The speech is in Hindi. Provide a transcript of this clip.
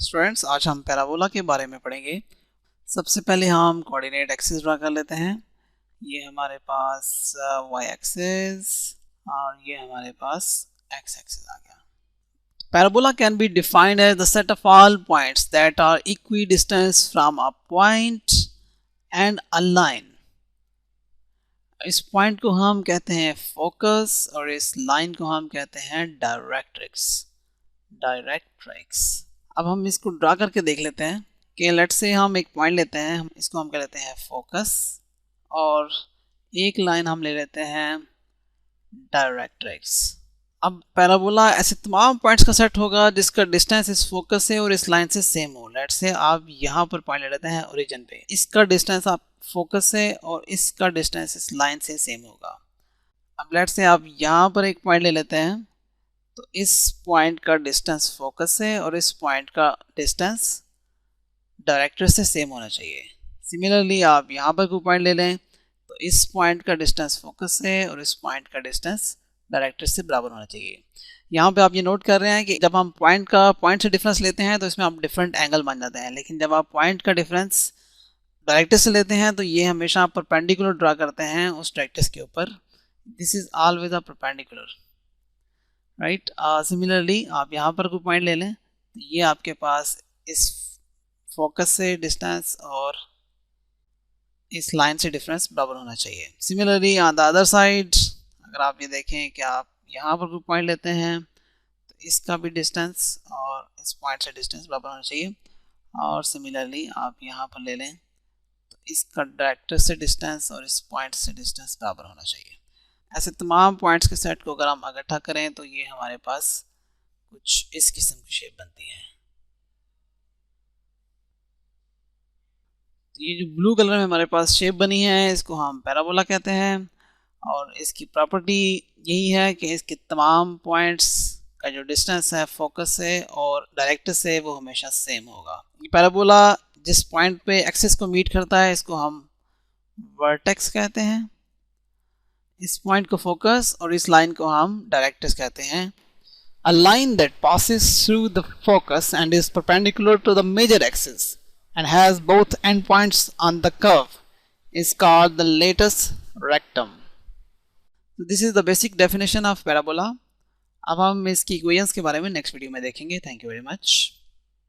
स्टूडेंट्स, आज हम पैराबोला के बारे में पढ़ेंगे। सबसे पहले हम कोऑर्डिनेट एक्सिस ड्रा कर लेते हैं। ये हमारे पास y एक्सिस और ये हमारे पास x एक्सिस आ गया। Parabola can be defined as the set of all points that are equi distance from a point and a line. इस पॉइंट को हम कहते हैं फोकस और इस लाइन को हम कहते हैं डायरेक्ट्रिक्स। अब हम इसको ड्रा करके देख लेते हैं कि लेट से हम एक पॉइंट लेते हैं, हम इसको हम कह लेते हैं फोकस और एक लाइन हम ले लेते हैं डायरेक्ट्रिक्स। अब पैराबोला ऐसे तमाम पॉइंट्स का सेट होगा जिसका डिस्टेंस इस फोकस से और इस लाइन से सेम हो। लेट से आप यहाँ पर पॉइंट ले लेते हैं ओरिजिन पे, इसका डिस्टेंस आप फोकस से और इसका डिस्टेंस इस लाइन से सेम होगा। अब लेट से आप यहाँ पर एक पॉइंट ले लेते हैं, तो इस पॉइंट का डिस्टेंस फोकस से और इस पॉइंट का डिस्टेंस डायरेक्टर से सेम होना चाहिए। सिमिलरली आप यहाँ पर कोई पॉइंट ले लें तो इस पॉइंट का डिस्टेंस फोकस से और इस पॉइंट का डिस्टेंस डायरेक्टर से बराबर होना चाहिए। यहाँ पे आप ये नोट कर रहे हैं कि जब हम पॉइंट से डिफरेंस लेते हैं तो इसमें आप डिफरेंट एंगल मान जाते हैं, लेकिन जब आप पॉइंट का डिफरेंस डायरेक्टर से लेते हैं तो ये हमेशा आप परपेंडिकुलर ड्रा करते हैं उस डायरेक्टर्स के ऊपर। This is always a perpendicular, right. Similarly आप यहाँ पर कोई पॉइंट ले लें तो ये आपके पास इस फोकस से डिस्टेंस और इस लाइन से डिफरेंस बराबर होना चाहिए। Similarly on the other side अगर आप ये देखें कि आप यहाँ पर कोई पॉइंट लेते हैं तो इसका भी डिस्टेंस और इस पॉइंट से डिस्टेंस बराबर होना चाहिए। और सिमिलरली आप यहाँ पर ले लें तो इसका डायरेक्टर से डिस्टेंस और इस पॉइंट से डिस्टेंस बराबर होना चाहिए। ऐसे तमाम पॉइंट्स के सेट को अगर हम इकट्ठा करें तो ये हमारे पास कुछ इस किस्म की शेप बनती है। तो ये जो ब्लू कलर में हमारे पास शेप बनी है इसको हम पैराबोला कहते हैं और इसकी प्रॉपर्टी यही है कि इसके तमाम पॉइंट्स का जो डिस्टेंस है फोकस से और डायरेक्टर से वो हमेशा सेम होगा। ये पैराबोला जिस पॉइंट पे एक्सिस को मीट करता है इसको हम वर्टेक्स कहते हैं, इस पॉइंट को फोकस और इस लाइन को हम डायरेक्ट्रिक्स कहते हैं। A line that passes through the focus and is perpendicular to the major axis and has both endpoints on the curve is called the latus rectum. So this is the basic definition of parabola. अब हम इसकी इक्वेशंस के बारे में नेक्स्ट वीडियो में देखेंगे। Thank you very much.